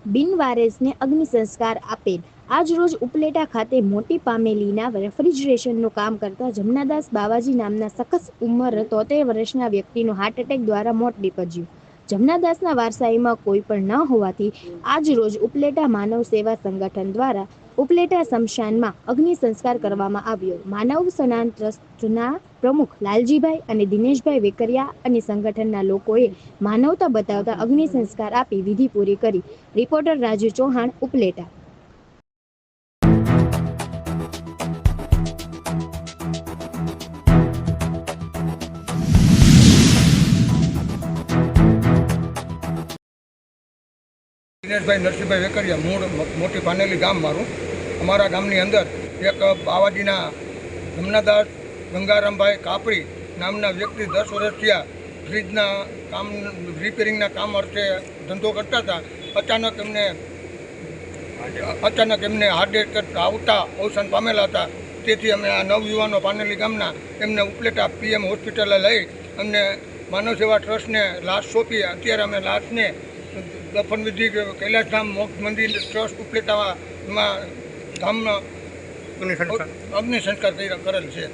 બિનવારસને અગ્નિ સંસ્કાર આપેલ. આજ રોજ ઉપલેટા ખાતે મોટી પામેલીના રેફ્રિજરેશનનું કામ કરતા જમનાદાસ બાવાજી નામના સખસ ઉંમર 73 વર્ષના વ્યક્તિનું હાર્ટ એટેક દ્વારા મોત નીપજ્યું. જમનાદાસના વારસાઈમાં કોઈ પણ ન હોવાથી આજ રોજ ઉપલેટા માનવ સેવા સંગઠન દ્વારા ઉપલેટા સ્મશાનમાં અગ્નિ સંસ્કાર કરવામાં આવ્યો. માનવ સન્માન ટ્રસ્ટના પ્રમુખ લાલજીભાઈ અને દિનેશભાઈ વેકરિયા અને સંગઠનના લોકોએ માનવતા બતાવતા અગ્નિ સંસ્કાર આપી વિધિ પૂરી કરી. રિપોર્ટર રાજુ ચૌહાણ, ઉપલેટા. દિનેશભાઈ નરસિંહભાઈ વેકરિયા, મૂળ મોટી પાનેલી ગામ મારું. અમારા ગામની અંદર એક બાવાજીના જમનાદાસ ગંગારામભાઈ કાપડી નામના વ્યક્તિ 10 વર્ષથી ફ્રીજના કામ રિપેરિંગના કામ અર્થે ધંધો કરતા હતા. અચાનક એમને હાર્ટ એટેક આવતા અવસાન પામેલા હતા. તેથી અમે આ નવયુવાનો પાનેલી ગામના એમને ઉપલેટા PM હોસ્પિટલે લઈ અમને માનવ સેવા ટ્રસ્ટને લાશ સોંપી. અત્યારે અમે લાશને દફનવિધિ કૈલાસધામ મોક્ષ મંદિર ટ્રસ્ટ ઉપલેટામાં ગામનો અગ્નિ સંસ્કાર કરેલ છે.